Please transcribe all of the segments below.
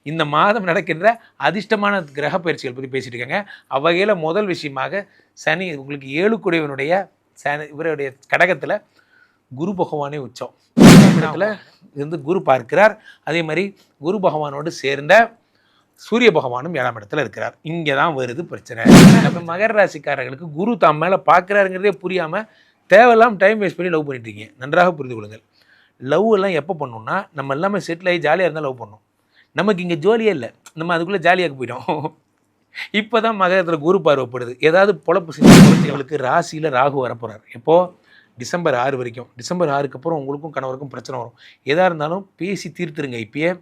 இந்த மாதம் நடக்கின்ற அதிர்ஷ்டமான கிரக பயிற்சிகள் பற்றி பேசிட்டு இருக்காங்க. அவ்வகையில் முதல் விஷயமாக சனி உங்களுக்கு 7 குடையவனுடைய சனி இவருடைய கடகத்தில் குரு பகவானே உச்சம் இடத்துல இருந்து குரு பார்க்கிறார். அதே மாதிரி குரு பகவானோடு சேர்ந்த சூரிய பகவானும் 7ஆம் இடத்துல இருக்கிறார். இங்கே தான் வருது பிரச்சனை. நம்ம மகர ராசிக்காரர்களுக்கு குரு தாம் மேலே பார்க்குறாருங்கிறதே புரியாமல் தேவையில்லாம டைம் வேஸ்ட் பண்ணி லவ் பண்ணிட்டு இருக்கீங்க. நன்றாக புரிந்து கொள்ளுங்கள். லவ் எல்லாம் எப்போ பண்ணணும்னா நம்ம எல்லாமே செட்டில் ஆகி ஜாலியாக இருந்தால் லவ் பண்ணணும். நமக்கு இங்கே ஜோலியே இல்லை, நம்ம அதுக்குள்ளே ஜாலியாக போயிட்டோம். இப்போ தான் மகரத்தில் குரு பார்வைப்படுது. ஏதாவது பொழப்பு செஞ்சவங்களுக்கு ராசியில் ராகு வரப்போகிறார். எப்போது? டிசம்பர் 6 வரைக்கும். டிசம்பர் 6க்கு அப்புறம் உங்களுக்கும் கணவருக்கும் பிரச்சனை வரும். எதாக இருந்தாலும் பேசி தீர்த்துருங்க. இப்பயே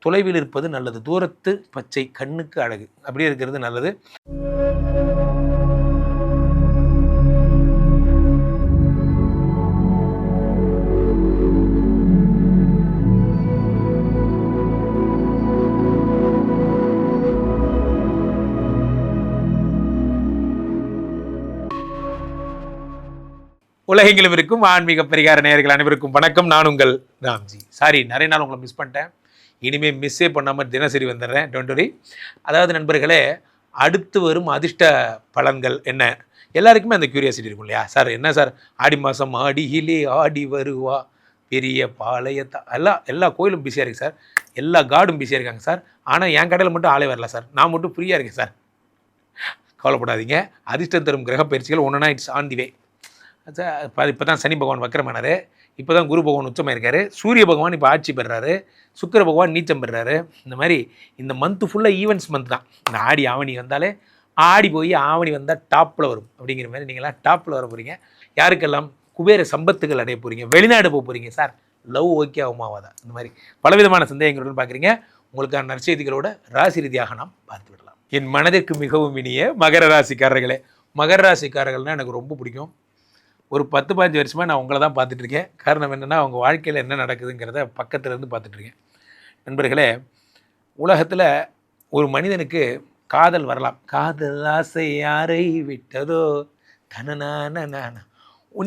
தொலைவில் இருப்பது நல்லது. தூரத்து பச்சை கண்ணுக்கு அழகு, அப்படியே இருக்கிறது நல்லது. உலகெங்கிலும் இருக்கும் ஆன்மீக பரிகார நேயர்கள் அனைவருக்கும் வணக்கம். நான் உங்கள் ராம்ஜி. சாரி, நிறைய நாள் உங்களை மிஸ் பண்ணிட்டேன். இனிமேல் மிஸ்ஸே பண்ணாமல் தினசரி வந்துடுறேன். Don't worry. அதாவது நண்பர்களே, அடுத்து வரும் அதிர்ஷ்ட பலன்கள் என்ன? எல்லாருக்குமே அந்த க்யூரியாசிட்டி இருக்கும் இல்லையா? சார் என்ன சார் ஆடி மாதம் ஆடியிலே ஆடி வருவா பெரிய பாளையத்தா, எல்லா கோயிலும் பிஸியாக இருக்குது சார், எல்லா காடும் பிஸியாக இருக்காங்க சார். ஆனால் என் கடையில் மட்டும் ஆளே வரல சார், நான் மட்டும் ஃப்ரீயாக இருக்கேன் சார். கவலைப்படாதீங்க. அதிர்ஷ்டம் தரும் கிரக பயிற்சிகள் ஒன்றுனா இட்ஸ் ஆன் தி வே. இப்போ தான் சனி பகவான் வக்கரமானார். இப்போ தான் குரு பகவான் உச்சமாக இருக்கார். சூரிய பகவான் இப்போ ஆட்சி பெறுறாரு. சுக்கிர பகவான் நீச்சம் பெறுறாரு. இந்த மாதிரி இந்த மந்த்து ஃபுல்லாக ஈவெண்ட்ஸ் மந்த் தான். இந்த ஆடி ஆவணி வந்தாலே ஆடி போய் ஆவணி வந்தால் டாப்பில் வரும் அப்படிங்கிற மாதிரி நீங்களாம் டாப்பில் வர போகிறீங்க. யாருக்கெல்லாம் குபேர சம்பத்துகள் அடைய போகிறீங்க, வெளிநாடு போக போகிறீங்க. சார் லவ் ஓகே ஆகுமாவாதா? இந்த மாதிரி பலவிதமான சந்தேகங்களுடன் பார்க்குறீங்க. உங்களுக்கான நற்செய்திகளோட ராசி ரீதியாக நாம் பார்த்து விடலாம். என் மனதிற்கு மிகவும் இனிய மகர ராசிக்காரர்களே, மகர ராசிக்காரர்கள்னால் எனக்கு ரொம்ப பிடிக்கும். ஒரு 10-15 வருஷமாக நான் உங்களை தான் பார்த்துட்ருக்கேன். காரணம் என்னென்னா, அவங்க வாழ்க்கையில் என்ன நடக்குதுங்கிறத பக்கத்துலேருந்து பார்த்துட்ருக்கேன். நண்பர்களே, உலகத்தில் ஒரு மனிதனுக்கு காதல் வரலாம். காதல் ஆசை யாரை விட்டதோ தனனான.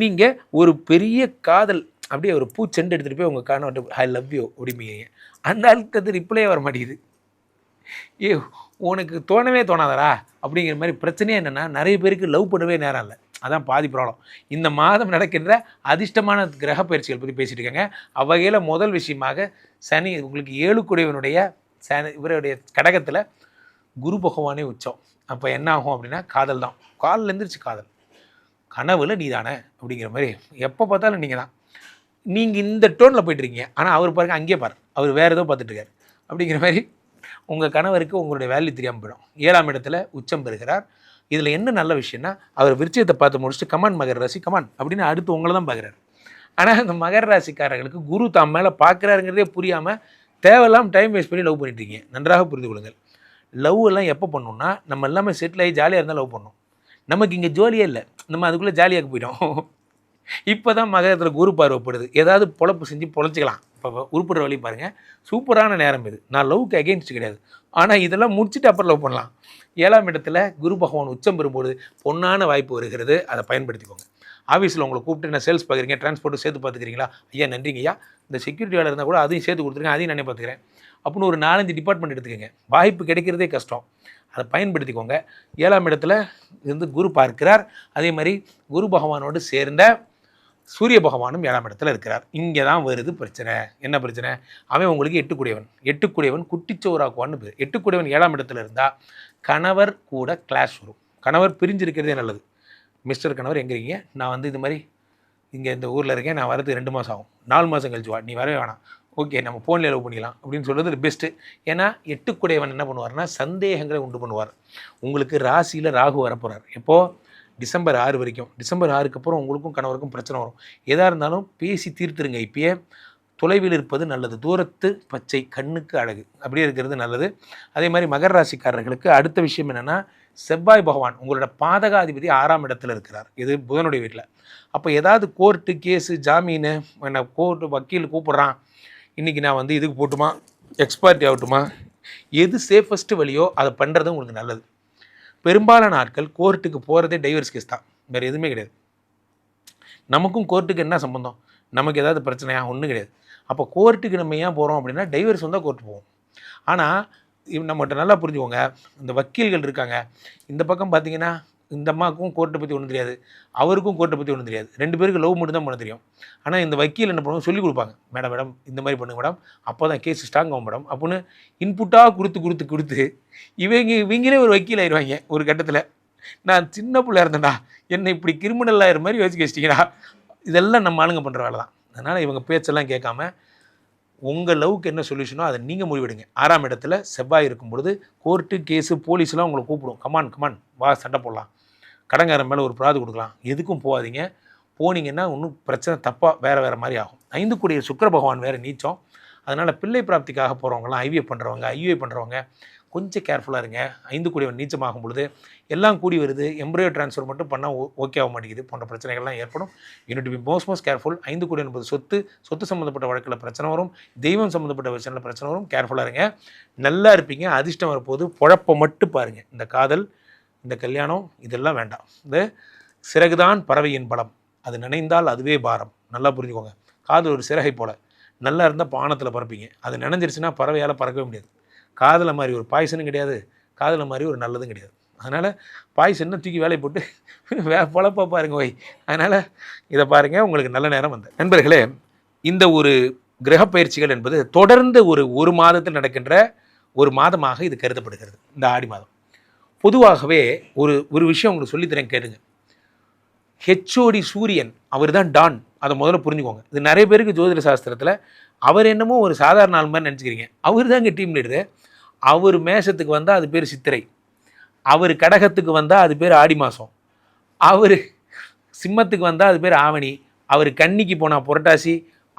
நீங்கள் ஒரு பெரிய காதல் அப்படியே ஒரு பூச்செண்டு எடுத்துகிட்டு போய் உங்கள் காண ஐ லவ் யூ அப்படிம்பீங்க. அந்த ஆளுக்கு ரிப்ளே வர மாட்டேங்குது. ஏ உனக்கு தோணவே தோணாதரா அப்படிங்கிற மாதிரி. பிரச்சனையே என்னென்னா, நிறைய பேருக்கு லவ் பண்ணவே நேரம் இல்லை. அதான் பாதி ப்ராப்ளம். இந்த மாதம் நடக்கின்ற அதிர்ஷ்டமான கிரக பயிற்சிகள் பற்றி பேசிட்டு இருக்காங்க. அவ்வகையில் முதல் விஷயமாக சனி உங்களுக்கு 7 குடையவனுடைய சனி இவருடைய கடகத்தில் குரு பகவானே உச்சம். அப்போ என்ன ஆகும் அப்படின்னா, காதல் தான். காலில் எழுந்திரிச்சு காதல், கனவுல நீ தானே அப்படிங்கிற மாதிரி. எப்போ பார்த்தாலும் நீங்கள் தான். நீங்கள் இந்த டோனில் போய்ட்டுருக்கீங்க. ஆனால் அவர் பாருங்க, அங்கேயே பாரு, அவர் வேறு ஏதோ பார்த்துட்ருக்காரு அப்படிங்கிற மாதிரி. உங்கள் கணவருக்கு உங்களுடைய வேல்யூ தெரியாமல் போயிடும். 7ஆம் இடத்துல உச்சம் பெறுகிறார். இதில் என்ன நல்ல விஷயம்னா, அவர் விருச்சிகத்தை பார்த்து முடிச்சுட்டு கமான் மகர ராசி கமான் அப்படின்னு அடுத்து உங்களை தான் பார்க்குறாரு. ஆனால் இந்த மகர ராசிக்காரர்களுக்கு குரு தாம் மேலே பார்க்குறாருங்கிறதே புரியாமல் தேவையில்லாமல் டைம் வேஸ்ட் பண்ணி லவ் பண்ணிட்டுருக்கீங்க. நன்றாக புரிந்து கொள்ளுங்கள். லவ் எல்லாம் எப்போ பண்ணணும்னா நம்ம எல்லாமே செட்டில் ஆகி ஜாலியாக இருந்தால் லவ் பண்ணணும். நமக்கு இங்கே ஜோலியே இல்லை, நம்ம அதுக்குள்ளே ஜாலியாக போயிட்டோம். இப்போ தான் மகரத்தில் குரு பார்வைப்படுது. ஏதாவது பொழப்பு செஞ்சு பொழைச்சிக்கலாம். இப்போ உருப்படுற வழி பாருங்கள். சூப்பரான நேரம் இது. நான் லவ்க்கு அகெயின்ஸ்ட் கிடையாது. ஆனால் இதெல்லாம் முடிச்சுட்டு அப்புறம் லவ் பண்ணலாம். 7ஆம் இடத்துல குரு பகவான் உச்சம் பெறும்போது பொன்னான வாய்ப்பு வருகிறது. அதை பயன்படுத்திக்கோங்க. ஆஃபீஸில் உங்களை கூப்பிட்டு என்ன சேல்ஸ் பார்க்குறீங்க, டிரான்ஸ்போர்ட்டு சேர்த்து பார்த்துக்கிறீங்களா? ஐயா நன்றிங்க ஐயா, இந்த செக்யூரிட்டி வேலை இருந்தால் கூட அதையும் சேர்த்து கொடுத்துருங்க, அதையும் நானே பார்த்துக்கிறேன் அப்படின்னு ஒரு 4-5 டிபார்ட்மெண்ட் எடுத்துக்கோங்க. வாய்ப்பு கிடைக்கிறதே கஷ்டம். அதை பயன்படுத்திக்கோங்க. 7ஆம் இடத்துல இருந்து குரு பார்க்கிறார். அதே மாதிரி குரு பகவானோடு சேர்ந்த சூரிய பகவானும் 7ஆம் இடத்துல இருக்கிறார். இங்கே தான் வருது பிரச்சனை. என்ன பிரச்சனை? அவன் உங்களுக்கு 8 குடையவன் குட்டிச்சோறாக்குவான்னு பேர். 8 குடையவன் 7ஆம் இடத்துல இருந்தால் கணவர் கூட கிளாஷ் வரும். கணவர் பிரிஞ்சிருக்கிறதே நல்லது. மிஸ்டர் கணவர் எங்கே இருக்கீங்க? நான் இது மாதிரி இங்கே இந்த ஊரில் இருக்கேன், நான் வரது 2 மாதம் ஆகும், 4 மாதம் கழிச்சு வா, நீ வரவே வேணாம், ஓகே நம்ம ஃபோனில் லவ் பண்ணிக்கலாம் அப்படின்னு சொல்கிறது பெஸ்ட்டு. ஏன்னா 8 குடையவன் என்ன பண்ணுவார்னா, சந்தேகங்களை உண்டு பண்ணுவார். உங்களுக்கு ராசியில் ராகு வரப்போகிறார். எப்போது? டிசம்பர் 6 வரைக்கும். டிசம்பர் 6க்கு அப்புறம் உங்களுக்கும் கணவருக்கும் பிரச்சனை வரும். எதாக இருந்தாலும் பேசி தீர்த்துருங்க. இப்பயே தொலைவில் இருப்பது நல்லது. தூரத்து பச்சை கண்ணுக்கு அழகு, அப்படியே இருக்கிறது நல்லது. அதே மாதிரி மகர ராசிக்காரர்களுக்கு அடுத்த விஷயம் என்னென்னா, செவ்வாய் பகவான் உங்களோட பாதகாதிபதி 6ஆம் இடத்துல இருக்கிறார். இது புதனுடைய வீட்டில். அப்போ ஏதாவது கோர்ட்டு கேஸு ஜாமீனு, என்ன கோர்ட்டு வக்கீல் கூப்பிட்றான், இன்றைக்கி நான் இதுக்கு போட்டுமா, எக்ஸ்பர்ட்டி ஆகட்டுமா, எது சேஃபஸ்ட்டு வழியோ அதை பண்ணுறது உங்களுக்கு நல்லது. பெரும்பாலான ஆட்கள் கோர்ட்டுக்கு போகிறதே டைவர்ஸ் கேஸ் தான், வேறு எதுவுமே கிடையாது. நமக்கும் கோர்ட்டுக்கு என்ன சம்பந்தம்? நமக்கு ஏதாவது பிரச்சனையா? ஒன்றும் கிடையாது. அப்போ கோர்ட்டுக்கு நம்ம ஏன் போகிறோம் அப்படின்னா, டைவர்ஸ் வந்தால் கோர்ட்டு போவோம். ஆனால் நம்மகிட்ட நல்லா புரிஞ்சுக்கோங்க, இந்த வக்கீல்கள் இருக்காங்க, இந்த பக்கம் பார்த்தீங்கன்னா இந்த அம்மாவுக்கும் கோர்ட்டை பற்றி ஒன்றும் தெரியாது, அவருக்கும் கோர்ட்டை பற்றி ஒன்றும் தெரியாது, 2 பேருக்கு லவ் மட்டும் தான் பண்ண தெரியும். ஆனால் இந்த வக்கீல் என்ன பண்ணுவாங்க, சொல்லிக் கொடுப்பாங்க, மேடம் மேடம் இந்த மாதிரி பண்ணுங்க மேடம், அப்போ தான் கேஸ் ஸ்ட்ராங் ஆகும் மேடம் அப்படின்னு இன்புட்டாக கொடுத்து இவங்களே ஒரு வக்கீல் ஆயிடுவாங்க ஒரு கட்டத்தில். நான் சின்ன பிள்ளை இருந்தேன்டா, என்னை இப்படி கிரிமினல் ஆகிற மாதிரி யோசிக்க வச்சிட்டிங்கடா. இதெல்லாம் நம்ம ஆளுங்க பண்ணுற வேலை தான். அதனால் இவங்க பேச்செல்லாம் கேட்காம உங்கள் லவ்வுக்கு என்ன சொல்யூஷனோ அதை நீங்கள் முடிவெடுங்க. 6ஆம் இடத்துல செவ்வாய் இருக்கும் பொழுது கோர்ட்டு கேஸு போலீஸ்லாம் உங்களை கூப்பிடும், கமான் வா சண்டை போடலாம், கடங்காரன் மேலே ஒரு பிராது கொடுக்கலாம், எதுக்கும் போகாதீங்க. போனீங்கன்னா இன்னும் பிரச்சனை தப்பாக வேறு மாதிரி ஆகும். 5 கூடிய சுக்கிர பகவான் வேறு நீச்சம். அதனால் பிள்ளை பிராப்திக்காக போகிறவங்களாம், ஐவிஎஃப் பண்ணுறவங்க, ஐயுஐ பண்ணுறவங்க கொஞ்சம் கேர்ஃபுல்லாக இருங்க. 5 கூடியவன் நீச்சமாகும் பொழுது எல்லாம் கூடி வருது, எம்ப்ராய்டரி ட்ரான்ஸ்ஃபர் மட்டும் பண்ணால் ஓகே ஆக மாட்டேங்குது, போன்ற பிரச்சனைகள்லாம் ஏற்படும். Unit B most careful. 5 கூடிய என்பது சொத்து சம்மந்தப்பட்ட வழக்கில் பிரச்சனை வரும், தெய்வம் சம்மந்தப்பட்ட விஷயத்தில் பிரச்சனை வரும். கேர்ஃபுல்லாக இருங்க, நல்லா இருப்பீங்க. அதிர்ஷ்டம் வரப்போது. பொழப்பை மட்டும் பாருங்கள். இந்த காதல், இந்த கல்யாணம் இதெல்லாம் வேண்டாம். இந்த சிறகுதான் பறவையின் பலம், அது நினைந்தால் அதுவே பாரம். நல்லா புரிஞ்சுக்கோங்க. காதல் ஒரு சிறகை போல், நல்லா இருந்தால் பானத்தில் பறப்பீங்க, அது நினைஞ்சிருச்சுன்னா பறவையால் பறக்கவே முடியாது. காதலை மாதிரி ஒரு பாய்சனும் கிடையாது, காதலை மாதிரி ஒரு நல்லதும் கிடையாது. அதனால் பாய்சன்னு தூக்கி வேலையை போட்டு பொழப்பா பாருங்க வை. அதனால் இதை பாருங்கள், உங்களுக்கு நல்ல நேரம் வந்து. நண்பர்களே, இந்த ஒரு கிரக பயிற்சிகள் என்பது தொடர்ந்து ஒரு மாதத்தில் நடக்கின்ற ஒரு மாதமாக இது கருதப்படுகிறது. இந்த ஆடி மாதம் பொதுவாகவே ஒரு விஷயம் உங்களுக்கு சொல்லித்தரேன் கேளுங்க. ஹெச்ஓடி சூரியன் அவர் தான் டான், அதை முதல்ல புரிஞ்சுக்கோங்க. இது நிறைய பேருக்கு ஜோதிட சாஸ்திரத்தில் அவர் என்னமோ ஒரு சாதாரண ஆள் மாதிரி நினச்சிக்கிறீங்க. அவர் தாங்க டீம் லீடரு. அவர் மேஷத்துக்கு வந்தால் அது பேர் சித்திரை, அவர் கடகத்துக்கு வந்தால் அது பேர் ஆடி மாதம், அவர் சிம்மத்துக்கு வந்தால் அது பேர் ஆவணி, அவர் கன்னிக்கு போனால் புரட்டாசி,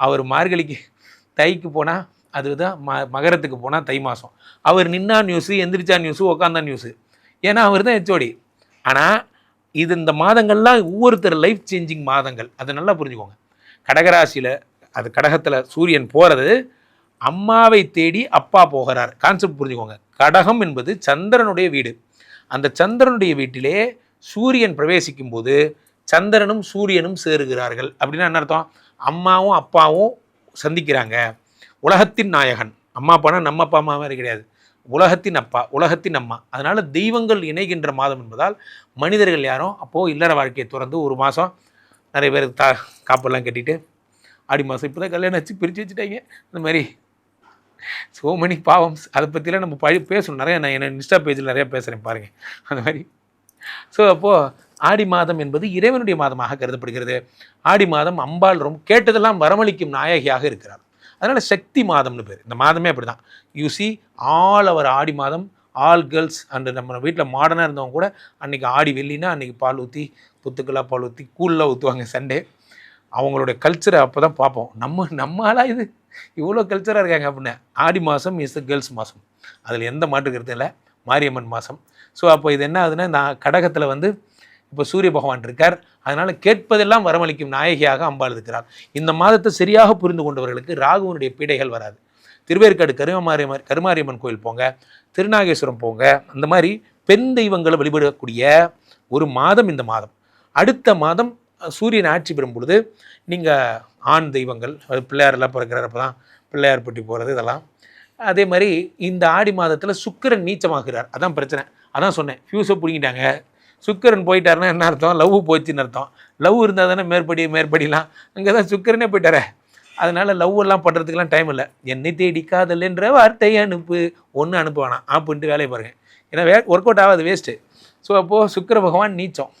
அவர் மார்கழிக்கு தைக்கு போனால் அதுதான் மகரத்துக்கு போனால் தை மாதம், அவர் நின்னா நியூஸு, எந்திரிச்சா நியூஸு, உக்காந்தா நியூஸு. ஏன்னா அவர் தான் ஹெச்ஓடி. ஆனால் இது இந்த மாதங்கள்லாம் ஒவ்வொருத்தர் லைஃப் சேஞ்சிங் மாதங்கள். அதை நல்லா புரிஞ்சுக்கோங்க. கடகராசியில் அது கடகத்தில் சூரியன் போகிறது, அம்மாவை தேடி அப்பா போகிறார். கான்செப்ட் புரிஞ்சுக்கோங்க. கடகம் என்பது சந்திரனுடைய வீடு. அந்த சந்திரனுடைய வீட்டிலே சூரியன் பிரவேசிக்கும் போது சந்திரனும் சூரியனும் சேருகிறார்கள். அப்படின்னா என்ன அர்த்தம்? அம்மாவும் அப்பாவும் சந்திக்கிறாங்க. உலகத்தின் நாயகன், அம்மா அப்பானா நம்ம அப்பா அம்மா மாதிரி கிடையாது, உலகத்தின் அப்பா, உலகத்தின் அம்மா. அதனால் தெய்வங்கள் இணைகின்ற மாதம் என்பதால் மனிதர்கள் யாரும் அப்போது இல்லற வாழ்க்கையை திறந்து ஒரு மாதம் நிறைய பேர் காப்பெல்லாம் கட்டிட்டு ஆடி மாதம் இப்போ தான் கல்யாணம் வச்சு பிரித்து வச்சுட்டாங்க. இந்த மாதிரி ஸோ மெனி பாவம்ஸ். அதை பற்றிலாம் நம்ம பேசணும் நிறையா. நான் என்ன இன்ஸ்டா பேஜில் நிறையா பேசுகிறேன் பாருங்கள் அந்த மாதிரி. ஸோ அப்போது ஆடி மாதம் என்பது இறைவனுடைய மாதமாக கருதப்படுகிறது. ஆடி மாதம் அம்பாள் ரொம்ப கேட்டதெல்லாம் வரமளிக்கும் நாயகியாக இருக்கிறார். அதனால் சக்தி மாதம்னு பேர். இந்த மாதமே அப்படி தான். யூசி ஆல் அவர் ஆடி மாதம், ஆல் கேர்ள்ஸ் அண்டு நம்ம வீட்டில் மாடர்னாக இருந்தவங்க கூட அன்றைக்கி ஆடி வெள்ளினா அன்றைக்கி பால் ஊற்றி, புத்துக்கெல்லாம் பால் ஊற்றி, கூழெலாம் ஊற்றுவாங்க சண்டே. அவங்களுடைய கல்ச்சரை அப்போ தான் பார்ப்போம். நம்ம ஆளாக இது இவ்வளோ கல்ச்சராக இருக்காங்க அப்படின்னு. ஆடி மாதம் இஸ் த கேர்ள்ஸ் மாதம், அதில் எந்த மாற்று கருத்தும் இல்லை. மாரியம்மன் மாதம். ஸோ அப்போ இது என்ன ஆகுதுன்னா, நான் கடகத்தில் இப்போ சூரிய பகவான் இருக்கார். அதனால் கேட்பதெல்லாம் வரமளிக்கும் நாயகியாக அம்பாள் இருக்கிறார். இந்த மாதத்தை சரியாக புரிந்து கொண்டவர்களுக்கு ராகுவனுடைய பீடைகள் வராது. திருவேற்காடு கருமாரியம்மன் கோயில் போங்க, திருநாகேஸ்வரம் போங்க. அந்த மாதிரி பெண் தெய்வங்களை வழிபடக்கூடிய ஒரு மாதம் இந்த மாதம். அடுத்த மாதம் சூரியன் ஆட்சி பெறும் பொழுது நீங்கள் ஆண் தெய்வங்கள், அது பிள்ளையாரெல்லாம் பிறக்கிறப்ப தான் பிள்ளையார் பட்டி போகிறது இதெல்லாம். அதே மாதிரி இந்த ஆடி மாதத்தில் சுக்கிரன் நீச்சமாகிறார். அதான் பிரச்சனை. அதான் சொன்னேன், ஃபியூஸை பிடிங்கிட்டாங்க. சுக்கிரன் போயிட்டாருன்னா என்ன அர்த்தம்? லவ் போச்சுன்னு அர்த்தம். லவ் இருந்தால் தானே மேற்படிலாம். அங்கே தான் சுக்கிரனே போயிட்டாரே. அதனால் லவ் எல்லாம் பண்ணுறதுக்கெல்லாம் டைம் இல்லை. என்னை தேடி காதல் என்ற வார்த்தை அனுப்பு, ஒன்று அனுப்ப வேணாம் அப்படின்ட்டு வேலையை பாருங்கள். ஏன்னா ஒர்க் அவுட் ஆகாது, வேஸ்ட்டு. ஸோ அப்போது சுக்கிர பகவான் நீச்சம்.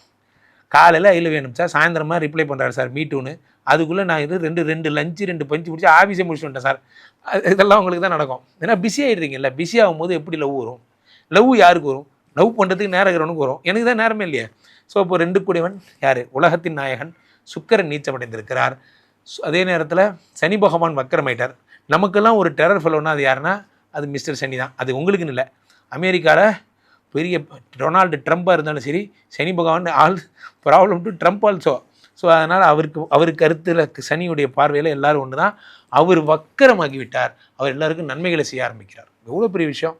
காலையில் ஐயில் வேணும் சார், சாயந்தரமாக ரிப்ளை பண்ணுறாரு சார் மீட்டுன்னு. அதுக்குள்ளே நான் ரெண்டு லஞ்சு 2 பஞ்சு முடிச்சு ஆஃபீஸே முடிச்சு வந்துட்டேன் சார். இதெல்லாம் உங்களுக்கு தான் நடக்கும். ஏன்னா பிஸி ஆகிடுறீங்கல்ல. பிஸி ஆகும்போது எப்படி லவ் வரும்? லவ் யாருக்கு வரும்? லவ் பண்ணுறதுக்கு நேரம் இருக்கிறவனுக்கு வரும். எனக்கு தான் நேரமே இல்லையா? ஸோ இப்போ 2 கூடியவன் யார்? உலகத்தின் நாயகன் சுக்கிரன் நீச்சமடைந்திருக்கிறார். அதே நேரத்தில் சனி பகவான் வக்கரமாயிட்டார். நமக்கெல்லாம் ஒரு டெரர் ஃபெலோன்னா அது யாருன்னா அது மிஸ்டர் சனி தான். அது உங்களுக்குன்னு இல்லை. அமெரிக்காவில் பெரிய டொனால்டு ட்ரம்பாக இருந்தாலும் சரி, சனி பகவான் all problem to Trump also. So அதனால் அவருக்கு கருத்தில் சனியுடைய பார்வையில் எல்லோரும் ஒன்று தான். அவர் வக்கரமாகி விட்டார். அவர் எல்லாருக்கும் நன்மைகளை செய்ய ஆரம்பிக்கிறார். எவ்வளோ பெரிய விஷயம்.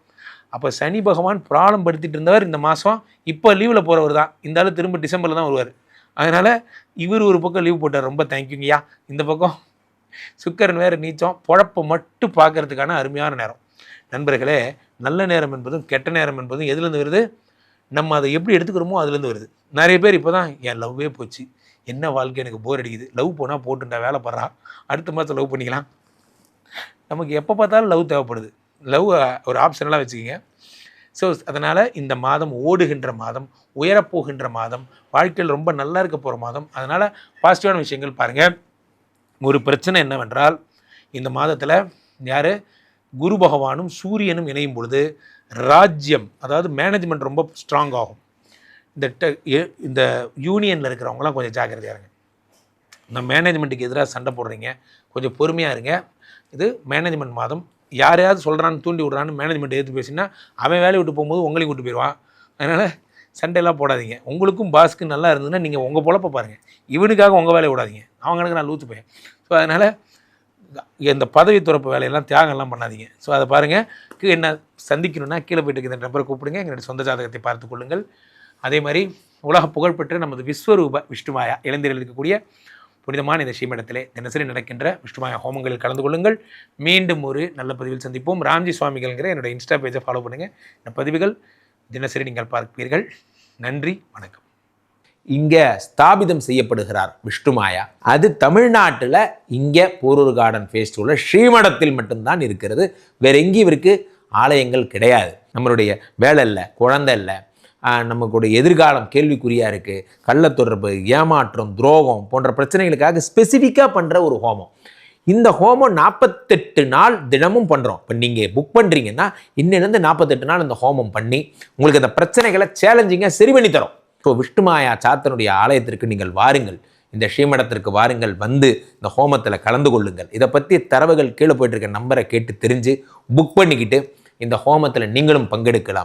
அப்போ சனி பகவான் ப்ராப்ளம் படுத்திட்டு இருந்தவர் இந்த மாதம் இப்போ லீவில் போகிறவர் தான். இந்த ஆள் திரும்ப டிசம்பரில் தான் வருவார். அதனால் இவர் ஒரு பக்கம் லீவ் போட்டார். ரொம்ப தேங்க்யூங்கய்யா. இந்த பக்கம் சுக்கிரன் வேறு நீச்சம். பொழப்பை மட்டும் பார்க்கறதுக்கான அருமையான நேரம். நண்பர்களே, நல்ல நேரம் என்பதும் கெட்ட நேரம் என்பதும் எதுலேருந்து வருது? நம்ம அதை எப்படி எடுத்துக்கிறோமோ அதுலேருந்து வருது. நிறைய பேர் இப்போ தான் என் லவ்வே போச்சு, என்ன வாழ்க்கை, எனக்கு போர் அடிக்குது, லவ் போனால் போட்டுண்டா வேலை படுறா, அடுத்த மாதம் லவ் பண்ணிக்கலாம். நமக்கு எப்போ பார்த்தாலும் லவ் தேவைப்படுது. லவ் ஒரு ஆப்ஷனலாக வச்சுக்கிங்க. ஸோ அதனால் இந்த மாதம் ஓடுகின்ற மாதம், உயரப்போகின்ற மாதம், வாழ்க்கையில் ரொம்ப நல்லா இருக்க போகிற மாதம். அதனால் பாசிட்டிவான விஷயங்கள் பாருங்கள். ஒரு பிரச்சனை என்னவென்றால், இந்த மாதத்தில் யார், குரு பகவானும் சூரியனும் இணையும் பொழுது ராஜ்யம், அதாவது மேனேஜ்மெண்ட் ரொம்ப ஸ்ட்ராங் ஆகும். இந்த யூனியனில் இருக்கிறவங்களாம் கொஞ்சம் ஜாக்கிரதையாக இருங்க. இந்த மேனேஜ்மெண்ட்டுக்கு எதிராக சண்டை போடுறீங்க, கொஞ்சம் பொறுமையாக இருங்க. இது மேனேஜ்மெண்ட் மாதம். யாரையாவது சொல்கிறான்னு தூண்டி விட்றான்னு மேனேஜ்மெண்ட் எடுத்து பேசினா அவன் வேலையை விட்டு போகும்போது உங்களையும் விட்டு போயிடுவான். அதனால் சண்டையெல்லாம் போடாதீங்க. உங்களுக்கும் பாஸ்க்கு நல்லா இருந்ததுன்னா நீங்கள் உங்கள் பொழப்ப பாருங்கள், இவனுக்காக உங்கள் வேலையை விடாதீங்க. அவங்களுக்கு நான் லூத்து போயேன். ஸோ அதனால் இந்த பதவி துறப்பு வேலையெல்லாம் தியாகம்லாம் பண்ணாதீங்க. ஸோ அதை பாருங்கள். என்ன சந்திக்கணுன்னா கீழே போய்ட்டு இந்த நம்பரை கூப்பிடுங்க, எங்களுடைய சொந்த ஜாதகத்தை பார்த்து கொள்ளுங்கள். அதே மாதிரி உலக புகழ்பெற்ற நமது விஸ்வரூப விஷ்ணுமாயா இளைஞர்கள் இருக்கக்கூடிய புனிதமான இந்த ஸ்ரீமடத்திலே தினசரி நடக்கின்ற விஷ்ணுமாயா ஹோமங்களில் கலந்து கொள்ளுங்கள். மீண்டும் ஒரு நல்ல பதிவில் சந்திப்போம். ராம்ஜி சுவாமிகள்ங்கிற என்னோடய இன்ஸ்டா பேஜை ஃபாலோ பண்ணுங்கள். இந்த பதிவுகள் தினசரி நீங்கள் பார்ப்பீர்கள். நன்றி, வணக்கம். இங்கே ஸ்தாபிதம் செய்யப்படுகிறார் விஷ்ணுமாயா. அது தமிழ்நாட்டில் இங்கே போரூர் கார்டன் ஃபேஸ்டிவலில் ஸ்ரீமடத்தில் மட்டும்தான் இருக்கிறது. வேற எங்கேயும் இவருக்கு ஆலயங்கள் கிடையாது. நம்மளுடைய வேலை இல்லை, குழந்தை இல்லை, நமக்குடைய எதிர்காலம் கேள்விக்குறியாக இருக்குது, கள்ளத்தொடர்பு, ஏமாற்றம், துரோகம் போன்ற பிரச்சனைகளுக்காக ஸ்பெசிஃபிக்காக பண்ணுற ஒரு ஹோமம். இந்த ஹோமம் 48 நாள் தினமும் பண்ணுறோம். இப்போ நீங்கள் புக் பண்ணுறீங்கன்னா இன்னிலேருந்து 48 நாள் இந்த ஹோமம் பண்ணி உங்களுக்கு அந்த பிரச்சனைகளை சேலஞ்சிங்காக சரி பண்ணி தரோம். ஸோ விஷ்ணுமாயா சாத்தனுடைய ஆலயத்திற்கு நீங்கள் வாருங்கள், இந்த ஸ்ரீமடத்திற்கு வாருங்கள், வந்து இந்த ஹோமத்தில் கலந்து கொள்ளுங்கள். இதை பற்றி தரவுகள் கீழே போயிட்டு இருக்க நம்பரை கேட்டு தெரிஞ்சு புக் பண்ணிக்கிட்டு இந்த ஹோமத்தில் நீங்களும் பங்கெடுக்கலாம்.